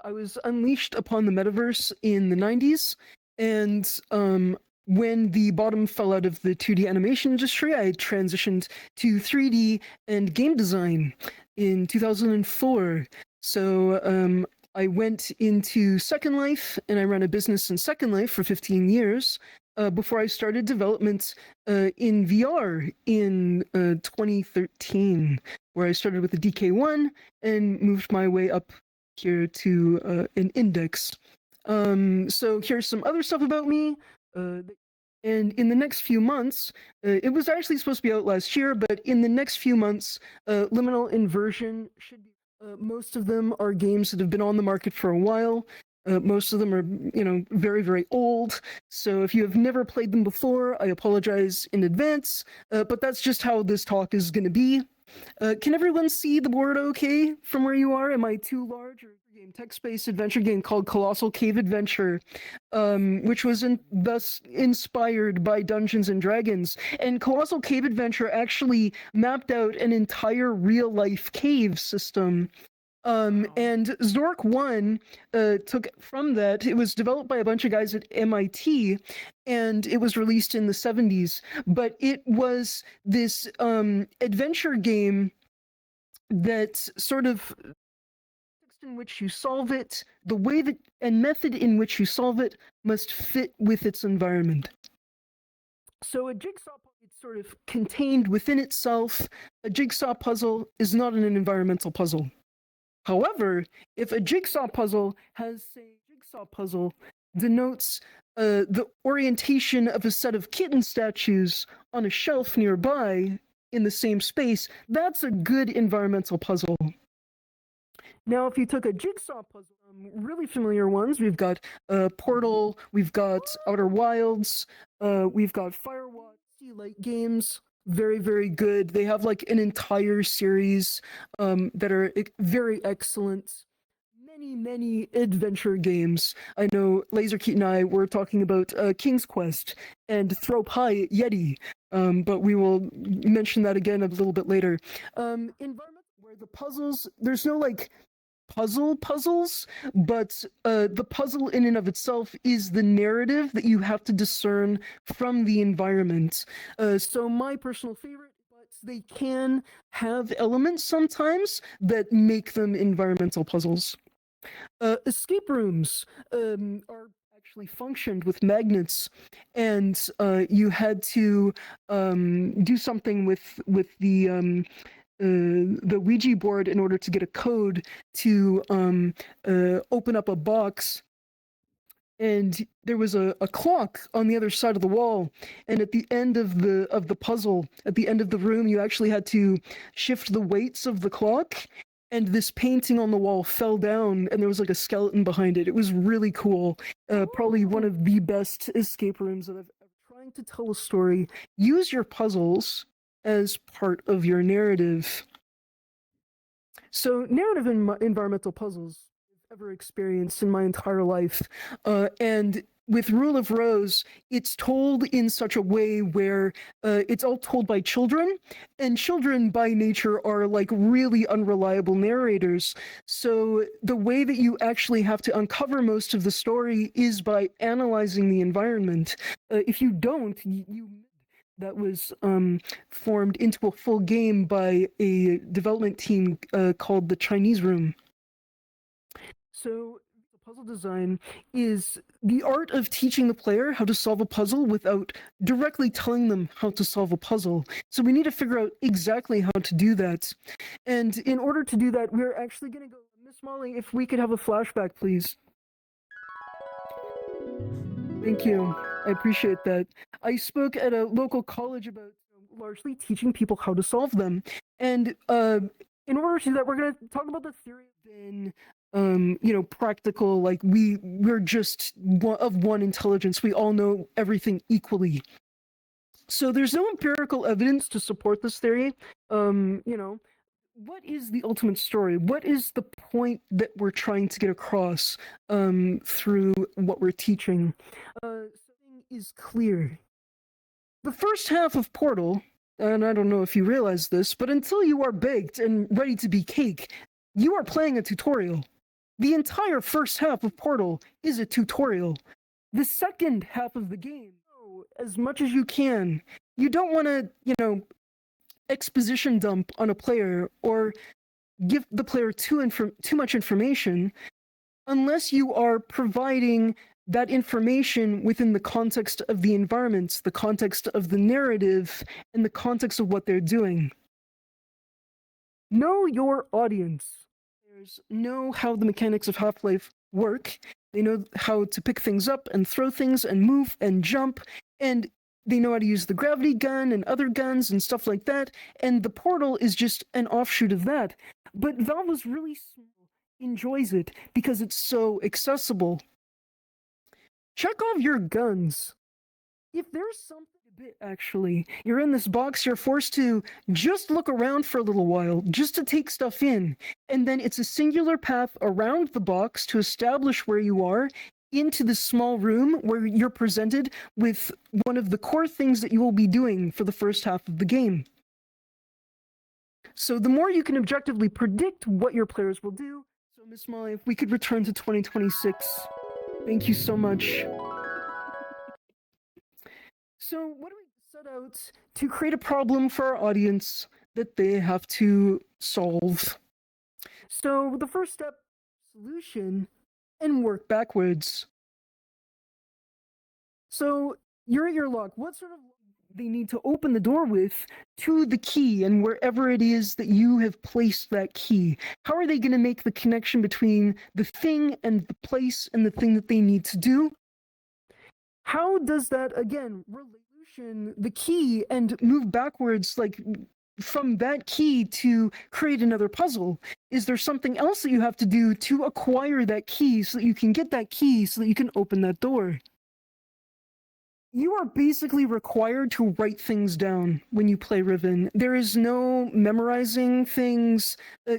I was unleashed upon the metaverse in the 90s, and when the bottom fell out of the 2D animation industry, I transitioned to 3D and game design in 2004. So I went into Second Life, and I ran a business in Second Life for 15 years before I started development in VR in 2013, where I started with a DK1 and moved my way up here to an index. So here's some other stuff about me. And in the next few months, it was actually supposed to be out last year, but in the next few months, Liminal Inversion should be. Most of them are games that have been on the market for a while. Most of them are, very, very old. So if you have never played them before, I apologize in advance. But that's just how this talk is going to be. Can everyone see the board okay from where you are? Am I too large? Or game text-based adventure game called Colossal Cave Adventure, which was thus inspired by Dungeons and Dragons. And Colossal Cave Adventure actually mapped out an entire real-life cave system. And Zork 1 took from that. It was developed by a bunch of guys at MIT, and it was released in the 70s. But it was this adventure game that sort of in which you solve it, the way that and method in which you solve it must fit with its environment. So a jigsaw puzzle is sort of contained within itself. A jigsaw puzzle is not an environmental puzzle. However, if a jigsaw puzzle has, say, jigsaw puzzle denotes the orientation of a set of kitten statues on a shelf nearby in the same space, that's a good environmental puzzle. Now, if you took a jigsaw puzzle, really familiar ones, we've got Portal, we've got Outer Wilds, we've got Firewatch, Sea Light Games, very, very good. They have like an entire series that are very excellent. Many adventure games. I know Laserkeet and I were talking about King's Quest and Throw Pie Yeti, but we will mention that again a little bit later. Environment where the puzzles, there's no like puzzles, but the puzzle in and of itself is the narrative that you have to discern from the environment. So my personal favorite, but they can have elements sometimes that make them environmental puzzles. Escape rooms are actually functioned with magnets, and you had to do something with the Ouija board in order to get a code to open up a box. And there was a clock on the other side of the wall, and at the end of the puzzle, at the end of the room, you actually had to shift the weights of the clock, and this painting on the wall fell down, and there was like a skeleton behind it. It was really cool. Probably one of the best escape rooms that I've ever. Trying to tell a story. Use your puzzles as part of your narrative. So narrative environmental puzzles I've ever experienced in my entire life. And with Rule of Rose, it's told in such a way where it's all told by children, and children by nature are like really unreliable narrators. So the way that you actually have to uncover most of the story is by analyzing the environment. If you don't, that was formed into a full game by a development team called the Chinese Room. So the puzzle design is the art of teaching the player how to solve a puzzle without directly telling them how to solve a puzzle. So we need to figure out exactly how to do that. And in order to do that, we're actually going to go, Miss Molly, if we could have a flashback, please. Thank you. I appreciate that. I spoke at a local college about largely teaching people how to solve them. And in order to do that, we're going to talk about the theory of practical, like we're just of one intelligence. We all know everything equally. So there's no empirical evidence to support this theory. What is the ultimate story? What is the point that we're trying to get across through what we're teaching? Something is clear. The first half of Portal, and I don't know if you realize this, but until you are baked and ready to be cake, you are playing a tutorial. The entire first half of Portal is a tutorial. The second half of the game, as much as you can. You don't want to, exposition dump on a player or give the player too much information unless you are providing that information within the context of the environment, the context of the narrative, and the context of what they're doing. Know your audience. Players know how the mechanics of Half-Life work. They know how to pick things up and throw things and move and jump, and they know how to use the gravity gun and other guns and stuff like that, and the Portal is just an offshoot of that. But Valve was really small, enjoys it because it's so accessible. Check off your guns. If there's something a bit, actually, you're in this box, you're forced to just look around for a little while, just to take stuff in, and then it's a singular path around the box to establish where you are, into this small room where you're presented with one of the core things that you will be doing for the first half of the game. So the more you can objectively predict what your players will do. So Miss Molly, if we could return to 2026. Thank you so much. So what do we set out to create a problem for our audience that they have to solve? So the first step, solution, and work backwards. So you're at your lock. What sort of they need to open the door with to the key and wherever it is that you have placed that key? How are they going to make the connection between the thing and the place and the thing that they need to do? How does that, again, relation the key and move backwards, like from that key to create another puzzle? Is there something else that you have to do to acquire that key so that you can get that key so that you can open that door? You are basically required to write things down when you play Riven. There is no memorizing things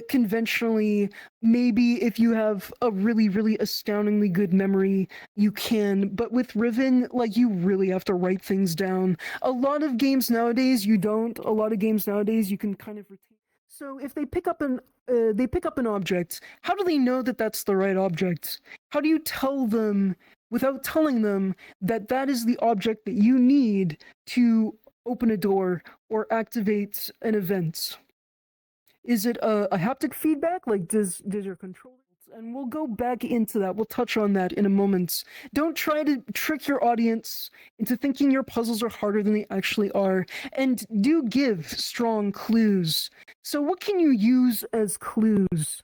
conventionally. Maybe if you have a really, really astoundingly good memory, you can. But with Riven, like, you really have to write things down. A lot of games nowadays, you don't. A lot of games nowadays, you can kind of retain. So if they pick up an object, how do they know that that's the right object? How do you tell them, without telling them, that that is the object that you need to open a door or activate an event? Is it a haptic feedback? Like, does your controller... And we'll go back into that. We'll touch on that in a moment. Don't try to trick your audience into thinking your puzzles are harder than they actually are. And do give strong clues. So what can you use as clues?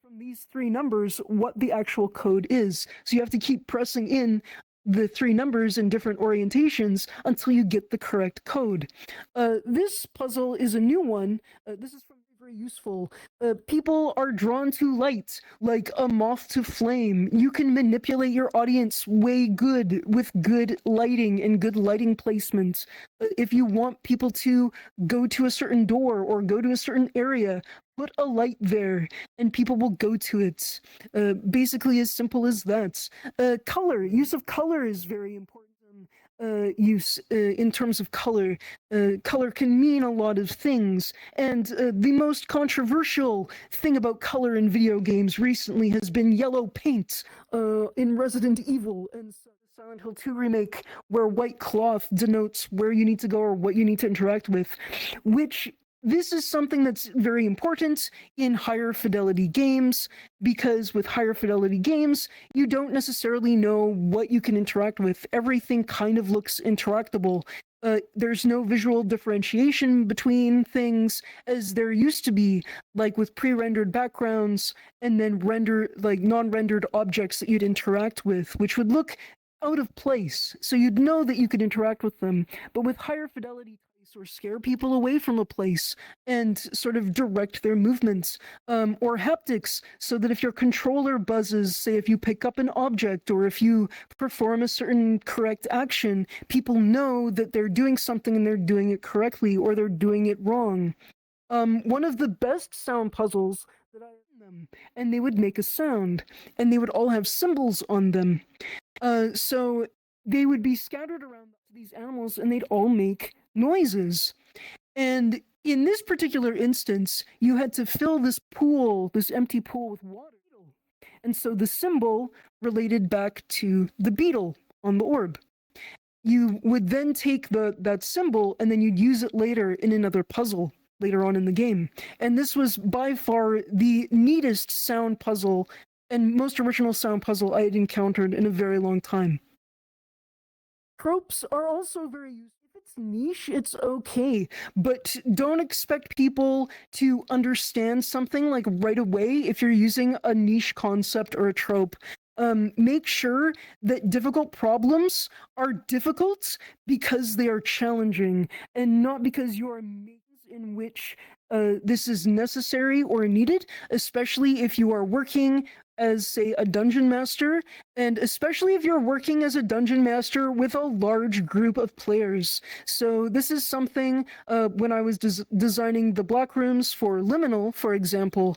From these three numbers, what the actual code is. So you have to keep pressing in the three numbers in different orientations until you get the correct code. This puzzle is a new one. This is from very useful. People are drawn to light, like a moth to flame. You can manipulate your audience way good with good lighting and good lighting placement. If you want people to go to a certain door or go to a certain area, put a light there and people will go to it. Basically as simple as that. Color, use of color is very important. Use in terms of color. Color can mean a lot of things, and the most controversial thing about color in video games recently has been yellow paint in Resident Evil and Silent Hill 2 Remake, where white cloth denotes where you need to go or what you need to interact with, which this is something that's very important in higher fidelity games, because with higher fidelity games, you don't necessarily know what you can interact with. Everything kind of looks interactable. There's no visual differentiation between things as there used to be, like with pre-rendered backgrounds and then non-rendered objects that you'd interact with, which would look out of place. So you'd know that you could interact with them, but with higher fidelity or scare people away from a place and sort of direct their movements, or haptics, so that if your controller buzzes, say if you pick up an object or if you perform a certain correct action, people know that they're doing something and they're doing it correctly or they're doing it wrong. One of the best sound puzzles that I had them, and they would make a sound, and they would all have symbols on them. So they would be scattered around these animals and they'd all make noises. And in this particular instance, you had to fill this pool, this empty pool, with water. And so the symbol related back to the beetle on the orb. You would then take that symbol and then you'd use it later in another puzzle later on in the game. And this was by far the neatest sound puzzle and most original sound puzzle I had encountered in a very long time. Tropes are also very useful. If it's niche, it's okay, but don't expect people to understand something like right away if you're using a niche concept or a trope. Make sure that difficult problems are difficult because they are challenging and not because you are making in which this is necessary or needed, especially if you are working as, say, a dungeon master, and especially if you're working as a dungeon master with a large group of players. So this is something when I was designing the block rooms for Liminal, for example,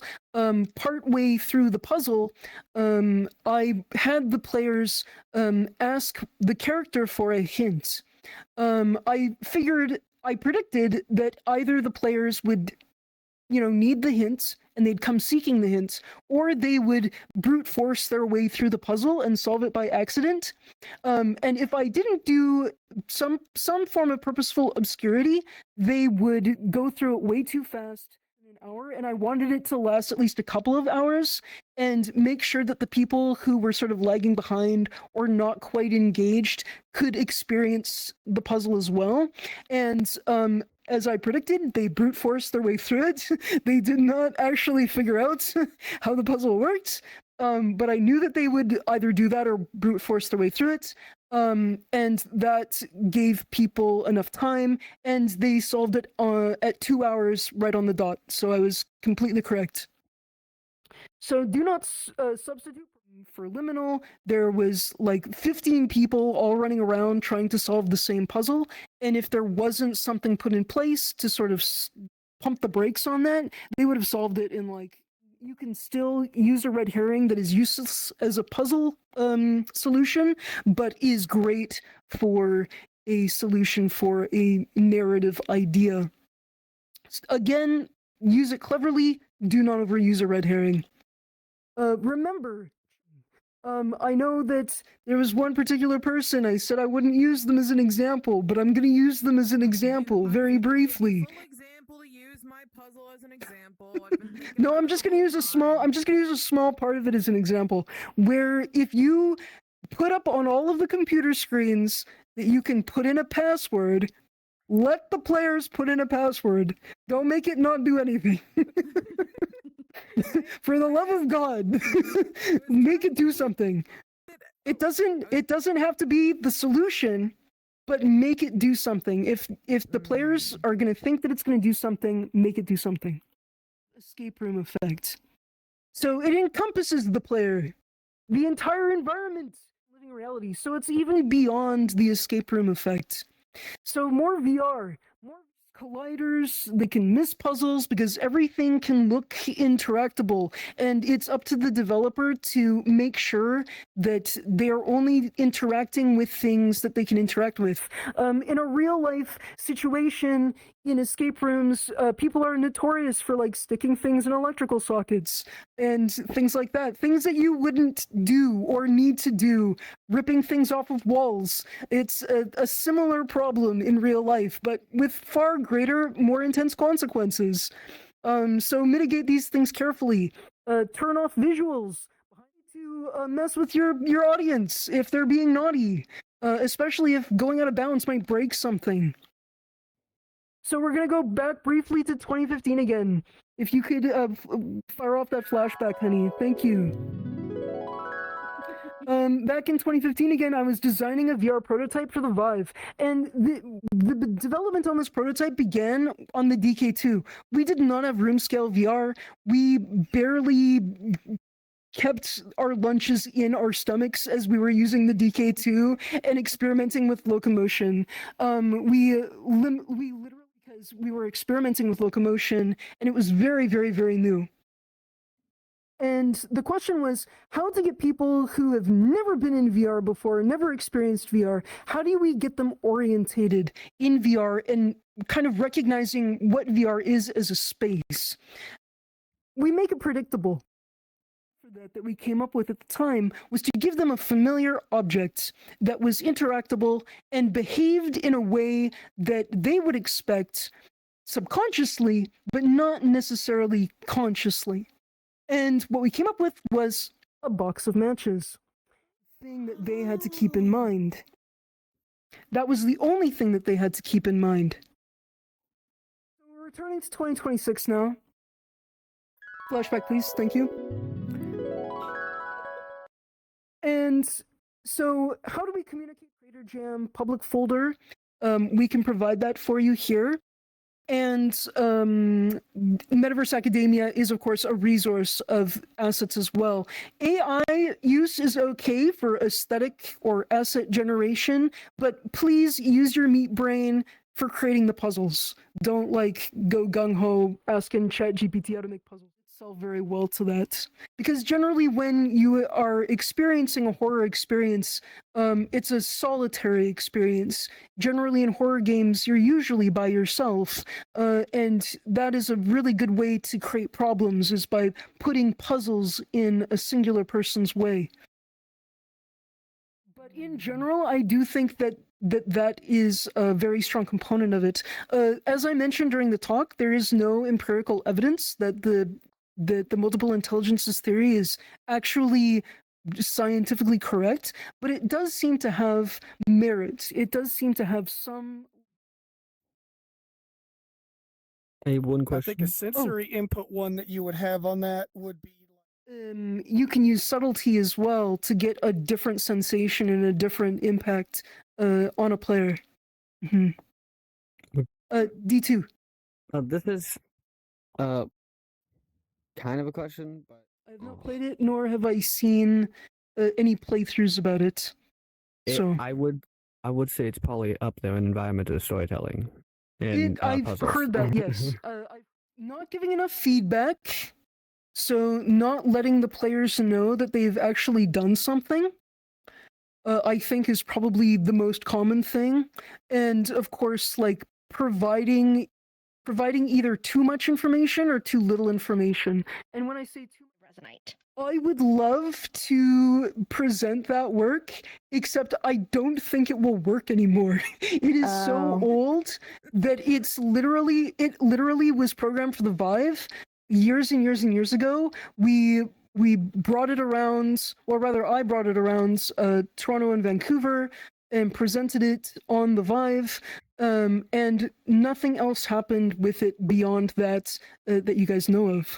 partway through the puzzle, I had the players ask the character for a hint. I predicted that either the players would, need the hints and they'd come seeking the hints, or they would brute force their way through the puzzle and solve it by accident. And if I didn't do some form of purposeful obscurity, they would go through it way too fast in an hour, and I wanted it to last at least a couple of hours and make sure that the people who were sort of lagging behind or not quite engaged could experience the puzzle as well. And as I predicted, they brute forced their way through it. They did not actually figure out how the puzzle worked, but I knew that they would either do that or brute force their way through it. And that gave people enough time, and they solved it at 2 hours right on the dot. So I was completely correct. So do not substitute for Liminal. There was like 15 people all running around trying to solve the same puzzle, and if there wasn't something put in place to sort of pump the brakes on that, they would have solved it in like, you can still use a red herring that is useless as a puzzle solution, but is great for a solution for a narrative idea. Again, use it cleverly. Do not overuse a red herring. Remember, I know that there was one particular person, I said I wouldn't use them as an example, but I'm going to use them as an example very briefly. Use my puzzle as an example. No, I'm just going to use a small part of it as an example, where if you put up on all of the computer screens that you can put in a password, let the players put in a password. Don't make it not do anything. For the love of God, make it do something. It doesn't have to be the solution, but make it do something. If the players are going to think that it's going to do something, make it do something. Escape room effect. So it encompasses the player, the entire environment, living reality. So it's even beyond the escape room effect. So more VR, more colliders, they can miss puzzles because everything can look interactable, and it's up to the developer to make sure that they are only interacting with things that they can interact with. In a real life situation in escape rooms, people are notorious for like sticking things in electrical sockets and things like that, things that you wouldn't do or need to do, ripping things off of walls. It's a similar problem in real life, but with far greater, more intense consequences. So mitigate these things carefully. Turn off visuals to mess with your audience if they're being naughty, especially if going out of bounds might break something. So we're going to go back briefly to 2015 again. If you could fire off that flashback, honey. Thank you. Back in 2015 again, I was designing a VR prototype for the Vive, and the development on this prototype began on the DK2. We did not have room scale VR. We barely kept our lunches in our stomachs as we were using the DK2 and experimenting with locomotion. We literally, because we were experimenting with locomotion, and it was very, very, very new. And the question was how to get people who have never been in VR before, never experienced VR, how do we get them orientated in VR and kind of recognizing what VR is as a space? We make it predictable for that we came up with at the time was to give them a familiar object that was interactable and behaved in a way that they would expect subconsciously, but not necessarily consciously. And what we came up with was a box of matches. Thing that they had to keep in mind. That was the only thing that they had to keep in mind. So we're returning to 2026 now. Flashback, please. Thank you. And so, how do we communicate Creator Jam public folder? We can provide that for you here. And Metaverse Academia is, of course, a resource of assets as well. AI use is okay for aesthetic or asset generation, but please use your meat brain for creating the puzzles. Don't go gung-ho asking ChatGPT how to make puzzles. It solve very well to that. Because generally when you are experiencing a horror experience, it's a solitary experience. Generally in horror games, you're usually by yourself. And that is a really good way to create problems, is by putting puzzles in a singular person's way. But in general, I do think that is a very strong component of it. As I mentioned during the talk, there is no empirical evidence that the multiple intelligences theory is actually scientifically correct, but it does seem to have merit. It does seem to have some. Hey, one question. I think a sensory input one that you would have on that would be. You can use subtlety as well to get a different sensation and a different impact on a player. Mm-hmm. D2. This is kind of a question, but I have not played it, nor have I seen any playthroughs about it. So I would say it's probably up there in environmental storytelling. And I've puzzles. heard that, yes. I'm not giving enough feedback, so not letting the players know that they've actually done something, I think is probably the most common thing. And of course, providing either too much information or too little information. And when I say too resonate, I would love to present that work, except I don't think it will work anymore. It is so old that it literally was programmed for the Vive years and years and years ago. We brought it around, or rather I brought it around Toronto and Vancouver and presented it on the Vive, and nothing else happened with it beyond that that you guys know of.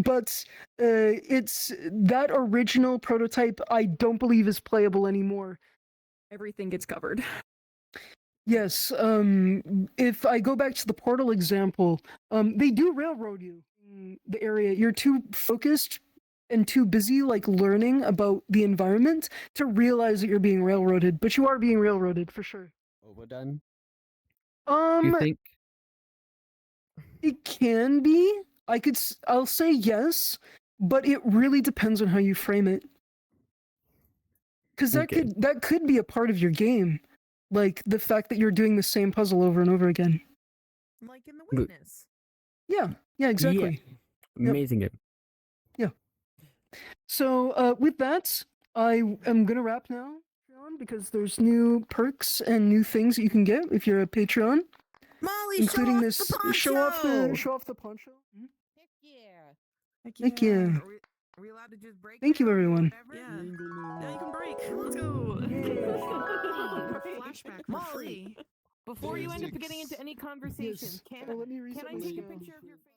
But it's that original prototype I don't believe is playable anymore. Everything gets covered. Yes, if I go back to the Portal example, they do railroad you in the area. You're too focused and too busy learning about the environment to realize that you're being railroaded, but you are being railroaded for sure. Overdone? Do you think? It can be. I'll say yes, but it really depends on how you frame it. Because that could be a part of your game. Like the fact that you're doing the same puzzle over and over again. Like in The Witness. Yeah, exactly. Yeah. Amazing game. Yeah. So with that, I am gonna wrap now, because there's new perks and new things that you can get if you're a Patreon. Molly, including show off the poncho. Hmm? heck yeah, Heck yeah. Are we allowed to just break? Thank you, everyone. Yeah. Now you can break. Let's go. Flashback. Molly, before you end up getting into any conversation, Yes. can Let me reset I my take a screen. picture of your face?